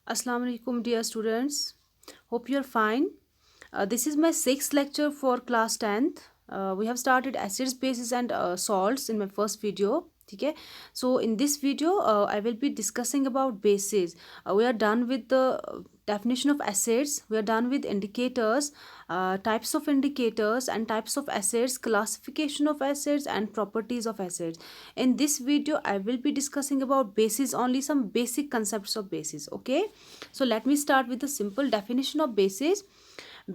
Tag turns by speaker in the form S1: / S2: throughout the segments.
S1: Assalamu alaikum, dear students. Hope you're fine. This is my sixth lecture for class 10th. We have started acids, bases, and salts in my first video. Okay, so in this video, I will be discussing about bases. We are done with the definition of acids. We are done with indicators, types of indicators, and types of acids, classification of acids, and properties of acids. In this video, I will be discussing about bases only, some basic concepts of bases. Okay, so let me start with the simple definition of bases.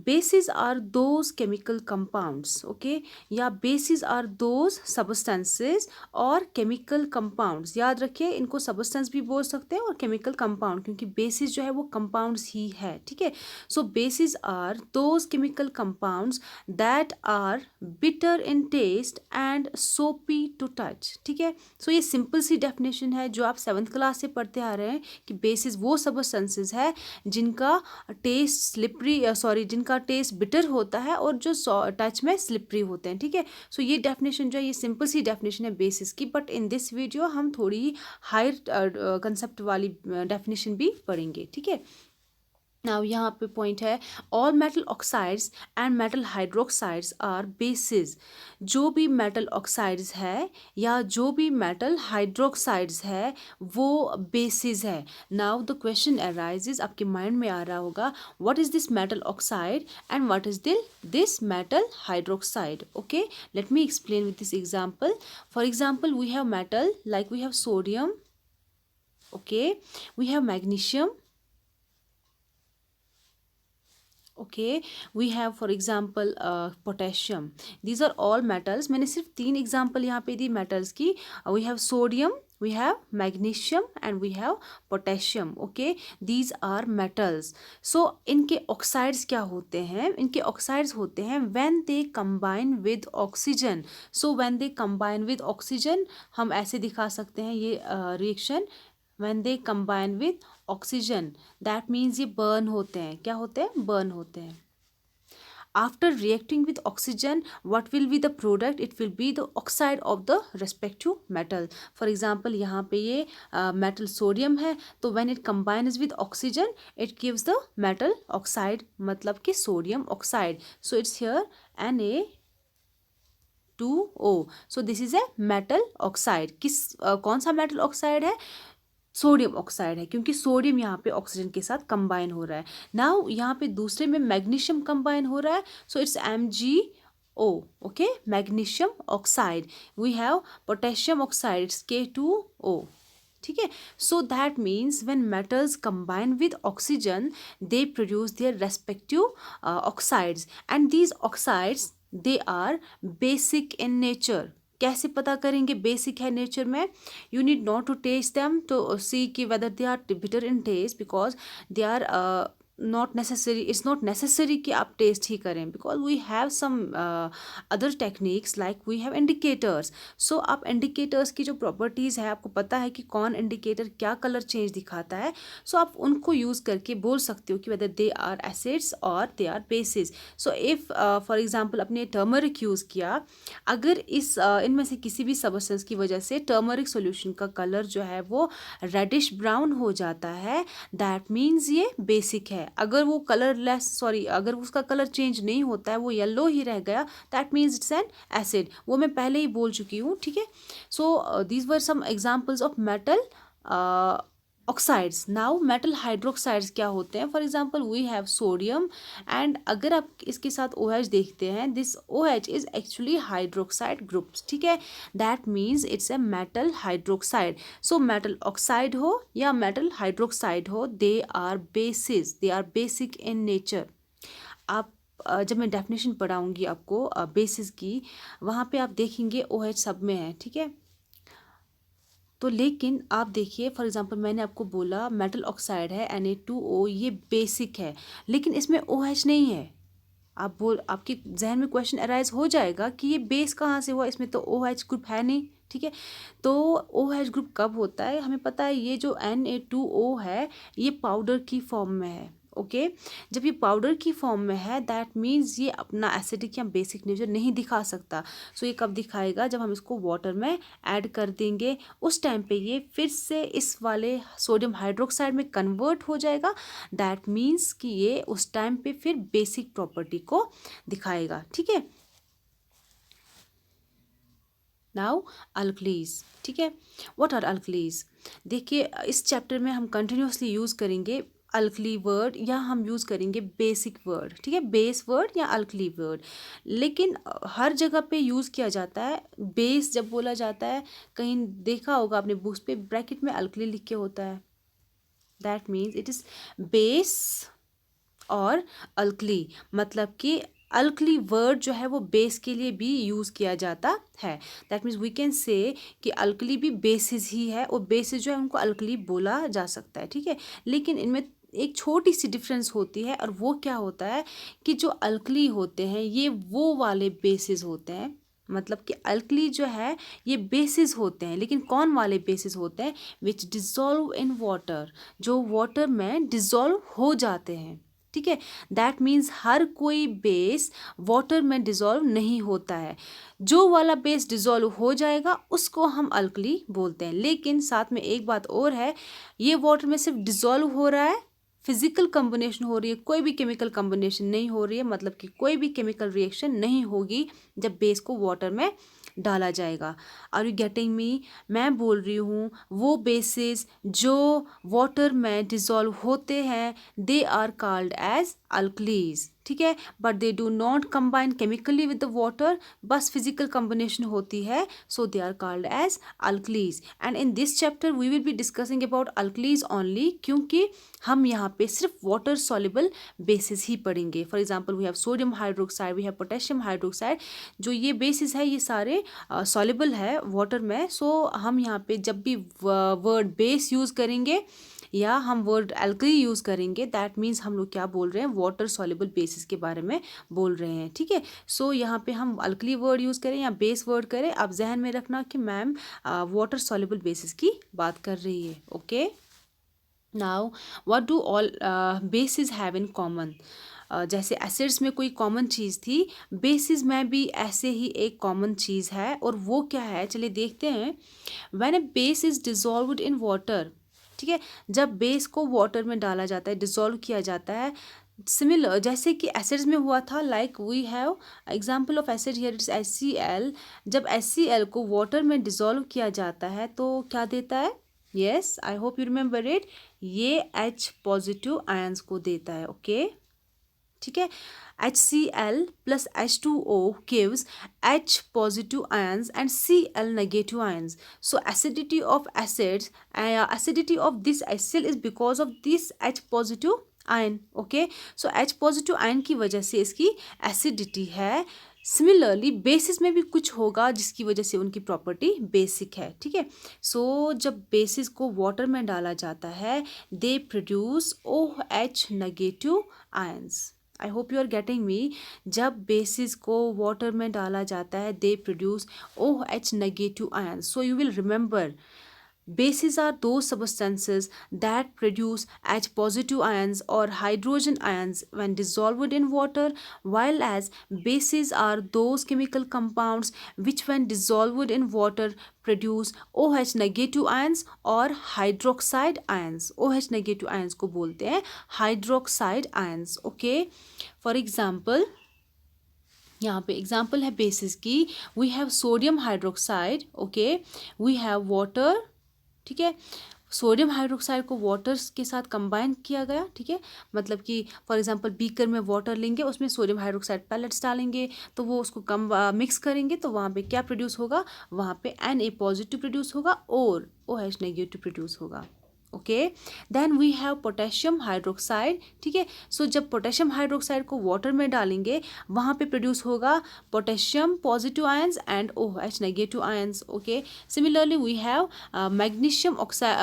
S1: Bases are those chemical compounds, okay, या bases are those substances और chemical compounds. याद रखिए, इनको substance भी बोल सकते हैं और chemical compound, क्योंकि bases जो है वो compounds ही है, ठीक है. So bases are those chemical compounds that are bitter in taste and soapy to touch, ठीक है. So ये simple सी definition है जो आप 7th क्लास से पढ़ते आ रहे हैं कि bases वो substances है जिनका टेस्ट स्लिपरी जिनका टेस्ट बिटर होता है और जो टच में स्लिपरी होते हैं, ठीक है. सो ये डेफिनेशन जो है ये सिंपल सी डेफिनेशन है बेसिस की, बट इन दिस वीडियो हम थोड़ी हायर कंसेप्ट वाली डेफिनेशन भी पढ़ेंगे, ठीक है. नाउ यहाँ पे पॉइंट है, all metal oxides and metal hydroxides are bases. जो भी मेटल ऑक्साइड्स है या जो भी मेटल हाइड्रोक्साइड्स है वो बेसिस है. नाउ द क्वेश्चन अराइजेज, आपके माइंड में आ रहा होगा, what is this metal oxide and what is this metal hydroxide. Okay, let me explain with this example. For example, we have metal like we have sodium, okay, we have magnesium, okay, we have for example potassium. These are all metals. मैंने सिर्फ 3 example यहाँ पे दी metals की. We have sodium, we have magnesium and we have potassium. Okay, these are metals. So इनके oxides क्या होते हैं? इनके oxides होते हैं when they combine with oxygen. So when they combine with oxygen, हम ऐसे दिखा सकते हैं ये reaction. when they combine with oxygen, that means ये burn होते हैं. क्या होते हैं? burn होते हैं. After reacting with oxygen, what will be the product? It will be the oxide of the respective metal. For example, यहाँ पे ये metal sodium है, तो when it combines with oxygen, it gives the metal oxide, मतलब कि sodium oxide. So it's here Na2O. So this is a metal oxide. कौन सा metal oxide है? सोडियम ऑक्साइड है, क्योंकि सोडियम यहाँ पे ऑक्सीजन के साथ कंबाइन हो रहा है. नाउ यहाँ पे दूसरे में मैग्नीशियम कंबाइन हो रहा है, so it's MgO. Okay, magnesium oxide. We have potassium oxide, it's K2O. ठीक है. So that means when metals combine with oxygen they produce their respective oxides, and these oxides they are basic in nature. कैसे पता करेंगे basic है nature में? You need not to taste them to see कि whether they are bitter in taste, because they are not necessary. It's not necessary कि आप taste ही करें, because we have some other techniques like we have indicators. So आप indicators की जो properties है, आपको पता है कि कौन इंडिकेटर क्या कलर चेंज दिखाता है, सो आप उनको यूज़ करके बोल सकते हो कि वेदर दे आर एसिड्स और they are bases. So if for example आपने टर्मरिक यूज़ किया, अगर इनमें से किसी भी सबस्टेंस की वजह से टर्मरिक सोल्यूशन का कलर जो है वो रेडिश ब्राउन हो जाता है, दैट मीन्स ये बेसिक है. अगर वो अगर उसका कलर चेंज नहीं होता है, वो येलो ही रह गया, that means it's an acid. वो मैं पहले ही बोल चुकी हूँ, ठीक है. So these were some examples of metal oxides. Now metal hydroxides क्या होते हैं? For example we have sodium, and अगर आप इसके साथ OH देखते हैं, this OH is actually hydroxide groups, ठीक है. That means it's a metal hydroxide. So metal oxide हो या मेटल हाइड्रोक्साइड हो, they are basis, they are basic in nature. आप जब मैं डेफिनेशन पढ़ाऊँगी आपको बेसिस की, वहाँ पे आप देखेंगे OH सब में है, ठीक है. तो लेकिन आप देखिए, फॉर एग्जांपल मैंने आपको बोला मेटल ऑक्साइड है Na2O, ये बेसिक है, लेकिन इसमें OH नहीं है. आपके जहन में क्वेश्चन अराइज हो जाएगा कि ये बेस कहाँ से हुआ, इसमें तो OH ग्रुप है नहीं, ठीक है. तो OH ग्रुप कब होता है? हमें पता है ये जो Na2O है ये पाउडर की फॉर्म में है. ओके। जब ये पाउडर की फॉर्म में है दैट मीन्स ये अपना एसिडिक या बेसिक नेचर नहीं दिखा सकता। सो ये कब दिखाएगा, जब हम इसको वाटर में ऐड कर देंगे, उस टाइम पे ये फिर से इस वाले सोडियम हाइड्रोक्साइड में कन्वर्ट हो जाएगा। दैट मीन्स कि ये उस टाइम पे फिर बेसिक प्रॉपर्टी को दिखाएगा, ठीक है। नाउ अल्कलीज, ठीक है। What are alkalis? देखिए इस चैप्टर में हम कंटिन्यूसली यूज करेंगे अल्कली वर्ड या हम यूज़ करेंगे बेसिक वर्ड, ठीक है, बेस वर्ड या अल्कली वर्ड। लेकिन हर जगह पे यूज़ किया जाता है। बेस जब बोला जाता है, कहीं देखा होगा आपने बुक्स पे ब्रैकेट में अल्कली लिख के होता है, that means it is base और अल्कली, मतलब कि अल्कली वर्ड जो है वो बेस के लिए भी यूज़ किया जाता है। That means we can say कि अल्कली भी बेसिस ही है और बेसिस जो है उनको अल्कली बोला जा सकता है, ठीक है। लेकिन इनमें एक छोटी सी डिफरेंस होती है और वो क्या होता है कि जो अल्कली होते हैं ये वो वाले बेसिस होते हैं, मतलब कि अल्कली जो है ये बेसिस होते हैं। लेकिन कौन वाले बेसिस होते हैं? विच डिज़ोल्व इन वाटर, जो वाटर में डिज़ोल्व हो जाते हैं, ठीक है। दैट मीन्स हर कोई बेस वाटर में डिज़ोल्व नहीं होता है। जो वाला बेस डिज़ोल्व हो जाएगा उसको हम अल्कली बोलते हैं। लेकिन साथ में एक बात और है, ये वाटर में सिर्फ डिज़ोल्व हो रहा है, फिजिकल कॉम्बिनेशन हो रही है, कोई भी केमिकल कॉम्बिनेशन नहीं हो रही है, मतलब कि कोई भी केमिकल रिएक्शन नहीं होगी जब बेस को वाटर में डाला जाएगा। Are you getting me? मैं बोल रही हूँ वो बेसिस जो वाटर में डिज़ोल्व होते हैं they are called as alkalis, ठीक है। But they do not combine chemically with the water, बस फिजिकल कॉम्बिनेशन होती है, so they are called as alkalis. And in this chapter we will be discussing about alkalis only, क्योंकि हम यहाँ पे सिर्फ वाटर सॉल्युबल बेसिस ही पढ़ेंगे। For example we have sodium hydroxide, we have potassium hydroxide, जो ये बेसिस है ये सारे सॉल्युबल है वाटर में। सो हम यहाँ पे जब भी वर्ड बेस यूज़ करेंगे या हम वर्ड अल्कली यूज़ करेंगे दैट मीन्स हम लोग क्या बोल रहे हैं, वाटर सॉल्युबल बेसिस के बारे में बोल रहे हैं, ठीक है। सो यहाँ पे हम अल्कली वर्ड यूज़ करें या बेस वर्ड करें, आप जहन में रखना कि मैम वाटर सॉल्युबल बेसिस की बात कर रही है, okay. Now what do all basis have in common? जैसे एसिड्स में कोई कॉमन चीज़ थी, बेसिस में भी ऐसे ही एक कॉमन चीज़ है, और वो क्या है चलिए देखते हैं। When a base is dissolved in water, ठीक है, जब बेस को वाटर में डाला जाता है, डिज़ोल्व किया जाता है, सिमिलर जैसे कि एसिड्स में हुआ था, like we have example of acid here it's HCl। जब HCl को वाटर में डिज़ोल्व किया जाता है तो क्या देता है? Yes, I hope you remember it, ये H पॉजिटिव आयंस को देता है, ओके, ठीक है। HCl plus H2O gives H positive ions and Cl negative ions. So acidity of acids, acidity of this HCl is because of this H positive ion, okay. So H positive ion की वजह से इसकी acidity है। Similarly basis में भी कुछ होगा जिसकी वजह से उनकी प्रॉपर्टी बेसिक है, ठीक है। सो जब बेसिस को वाटर में डाला जाता है they produce OH negative ions. I hope you are getting me. जब बेसिस को वाटर में डाला जाता है they produce OH negative ions. So you will remember bases are those substances that produce H positive ions or hydrogen ions when dissolved in water, while as bases are those chemical compounds which when dissolved in water produce OH negative ions or hydroxide ions. OH negative ions को बोलते हैं hydroxide ions, okay. For example, यहाँ पे example है bases की, we have sodium hydroxide, okay, we have water, ठीक है। Sodium hydroxide को वाटर के साथ कंबाइन किया गया, ठीक है, मतलब कि फॉर एग्जांपल बीकर में वाटर लेंगे, उसमें सोडियम हाइड्रोक्साइड पैलेट्स डालेंगे, तो वो उसको मिक्स करेंगे, तो वहाँ पे क्या प्रोड्यूस होगा, वहाँ पे Na पॉजिटिव प्रोड्यूस होगा और OH नेगेटिव प्रोड्यूस होगा, okay. Then we have potassium hydroxide, ठीक है। सो जब पोटेशियम हाइड्रोक्साइड को वाटर में डालेंगे वहाँ पे प्रोड्यूस होगा potassium positive ions and OH negative ions, okay. Similarly we have magnesium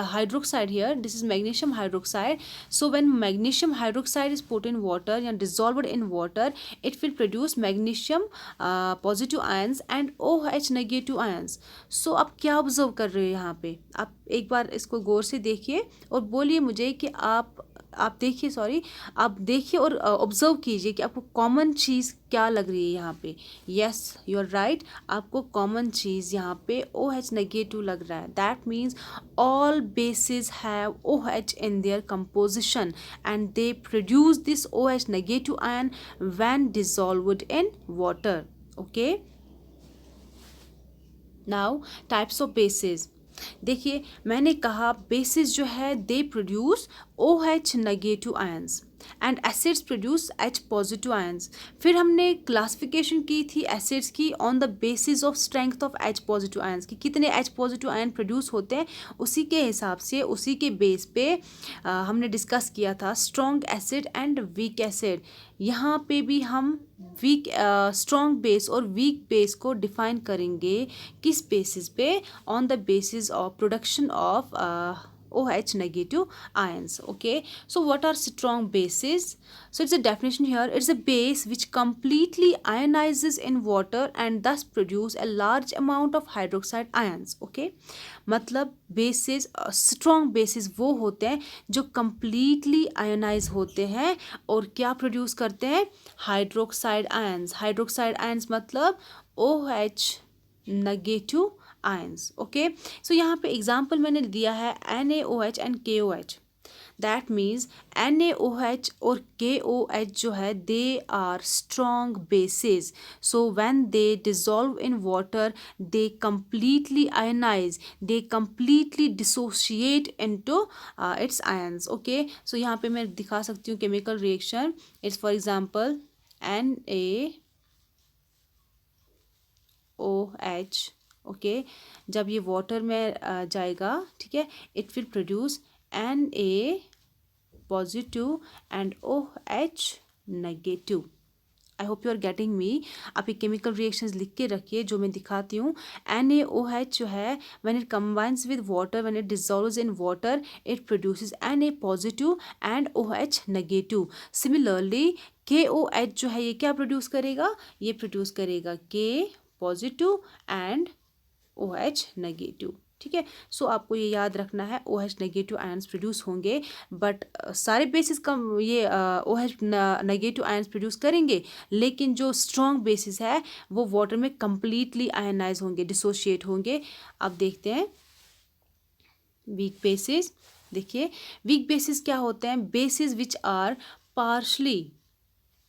S1: hydroxide here, this is magnesium hydroxide. So when magnesium hydroxide is put in water या dissolved in water it will produce magnesium positive ions and OH negative ions. So आप क्या observe कर रहे हो यहाँ पे, आप एक बार इसको गौर से देखिए और बोलिए मुझे कि आप आप देखिए, सॉरी, आप देखिए और ऑब्जर्व कीजिए कि आपको कॉमन चीज़ क्या लग रही है यहाँ पे। यस, यू आर राइट, आपको कॉमन चीज़ यहाँ पे OH नेगेटिव लग रहा है। That means all bases have OH in their composition and they produce this OH negative ion when dissolved in water. Okay, now types of bases. देखिए, मैंने कहा basis जो है they produce OH negative ions and acids produce H positive ions. फिर हमने classification की थी acids की on the basis of strength of H positive ions कि कितने H पॉजिटिव आयन प्रोड्यूस होते हैं, उसी के हिसाब से उसी के बेस पे हमने डिस्कस किया था strong acid and weak acid. यहाँ पे भी हम वीक स्ट्रॉन्ग बेस और वीक बेस को डिफाइन करेंगे किस बेसिस पे, on the basis of production of OH negative ions. Okay, so what are strong bases? So it's a definition here. It's a base which completely ionizes in water and thus produce a large amount of hydroxide ions. Okay, मतलब bases, strong bases वो होते हैं जो completely ionize होते हैं और क्या produce करते हैं, hydroxide ions. hydroxide ions मतलब OH negative ions. Okay, so यहाँ पे एग्जाम्पल मैंने दिया है NaOH and KOH। That means NaOH और KOH जो है they are strong bases, so when they dissolve in water they completely ionise, they completely dissociate into its ions. Okay, so यहाँ पे मैं दिखा सकती हूँ chemical reaction. It's for example NaOH। Okay, जब ये वाटर में जाएगा, ठीक है, it will produce Na positive and OH negative. I hope you are getting me. आप ये केमिकल रिएक्शंस लिख के रखिए जो मैं दिखाती हूँ। NaOH जो है when it combines with water, when it dissolves in water, it produces Na positive and OH negative. Similarly KOH जो है ये क्या प्रोड्यूस करेगा, ये प्रोड्यूस करेगा K positive and OH negative. ठीक है, सो आपको ये याद रखना है OH नेगेटिव आयंस प्रोड्यूस होंगे, बट सारे बेसिस का ये OH नेगेटिव आयंस प्रोड्यूस करेंगे, लेकिन जो स्ट्रॉन्ग बेसिस है वो वाटर में कंप्लीटली आयनाइज होंगे, डिसोशिएट होंगे। अब देखते हैं वीक बेसिस। देखिए, वीक बेसिस क्या होते हैं, बेसिस विच आर पार्शली,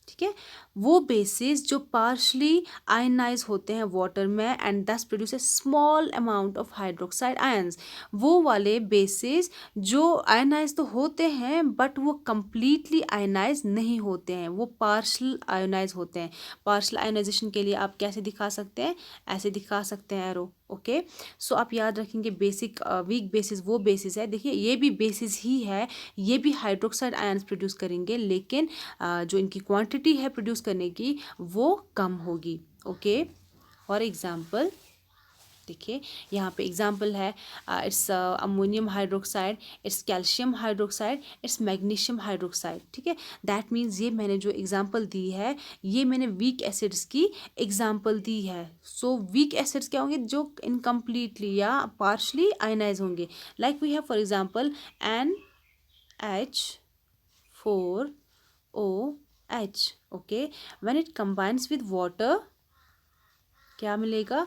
S1: ठीक है, वो बेसिस जो पार्शली आयनाइज होते हैं वाटर में एंड दस produce a small amount of hydroxide ions. वो वाले बेसिस जो आयनाइज तो होते हैं बट वो कंप्लीटली आयनाइज नहीं होते हैं, वो पार्शल आयनाइज होते हैं। पार्शल आयनाइजेशन के लिए आप कैसे दिखा सकते हैं, ऐसे दिखा सकते हैं एरो। ओके, सो आप याद रखेंगे बेसिक वीक बेसिस वो बेसिस है। देखिए, ये भी बेसिस ही है, ये भी हाइड्रोक्साइड आयंस प्रोड्यूस करेंगे, लेकिन जो इनकी क्वांटिटी है प्रोड्यूस करने की वो कम होगी। ओके, फॉर एग्जांपल देखिए यहाँ पे एग्जांपल है, it's ammonium hydroxide, it's calcium hydroxide, it's magnesium hydroxide. ठीक है, दैट मीन्स ये मैंने जो एग्जांपल दी है ये मैंने वीक एसिड्स की एग्जांपल दी है। सो वीक एसिड्स क्या होंगे, जो इनकम्प्लीटली या पार्शली आयनाइज होंगे। Like we have for example NH4OH। Okay, when it combines with water क्या मिलेगा,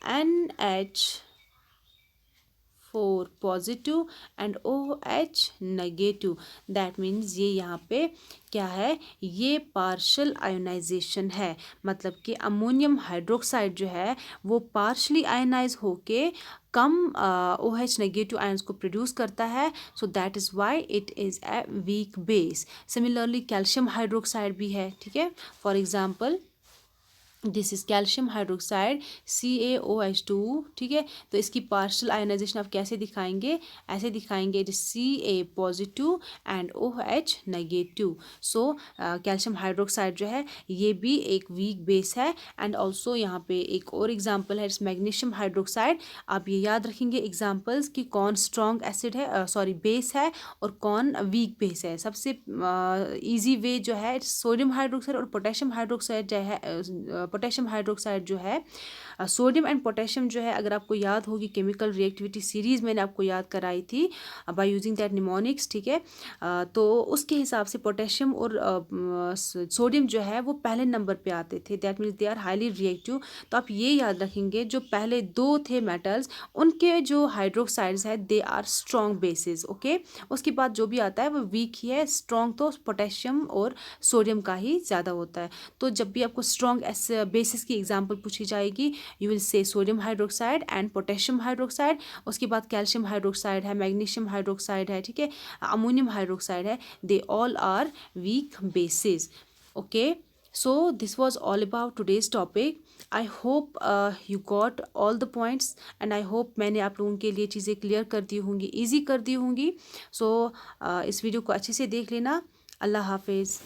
S1: NH4 positive and OH negative. That means ये यहाँ पे क्या है, ये पार्शल आयोनाइजेशन है, मतलब कि अमोनियम हाइड्रोक्साइड जो है वो पार्शली आयोनाइज होके कम OH नेगेटिव आयंस को प्रोड्यूस करता है। So that is why it is a weak base. Similarly calcium hydroxide भी है। ठीक है, for example this is calcium hydroxide CaOH2। ठीक है, तो इसकी पार्शल आयनाइजेशन आप कैसे दिखाएंगे, ऐसे दिखाएंगे, it is Ca positive and OH negative. So calcium hydroxide जो है ये भी एक वीक बेस है। एंड ऑल्सो यहाँ पे एक और एग्जाम्पल है, इट्स मैग्नीशियम हाइड्रोक्साइड। आप ये याद रखेंगे एग्जाम्पल्स कि कौन स्ट्रॉन्ग एसिड है, सॉरी बेस है, और कौन वीक बेस है। सबसे ईजी वे जो है सोडियम हाइड्रोक्साइड और पोटेशियम हाइड्रोक्साइड जो है, पोटेशियम हाइड्रोक्साइड जो है सोडियम एंड पोटेशियम जो है, अगर आपको याद होगी केमिकल रिएक्टिविटी सीरीज़ मैंने आपको याद कराई थी बाय यूजिंग दैट निमोनिक्स, ठीक है। तो उसके हिसाब से पोटेशियम और सोडियम जो है वो पहले नंबर पे आते थे, that means they are highly reactive. तो आप ये याद रखेंगे जो पहले दो थे मेटल्स, उनके जो हाइड्रोक्साइड्स है they are strong bases, okay. उसके बाद जो भी आता है वो वीक ही है, स्ट्रॉन्ग तो पोटेशियम और सोडियम का ही ज़्यादा होता है। तो जब भी आपको स्ट्रॉन्ग बेसिस की एग्जांपल पूछी जाएगी, you will say sodium hydroxide and potassium hydroxide. उसके बाद कैल्शियम हाइड्रोक्साइड है, मैग्नीशियम हाइड्रोक्साइड है, ठीक है, अमोनियम हाइड्रोक्साइड है, they all are weak bases, okay. So this was all about today's topic. I hope you got all the points and I hope मैंने आप लोगों के लिए चीज़ें क्लियर कर दी होंगी, ईजी कर दी होंगी। सो इस वीडियो को अच्छे से देख लेना। अल्लाह हाफिज़।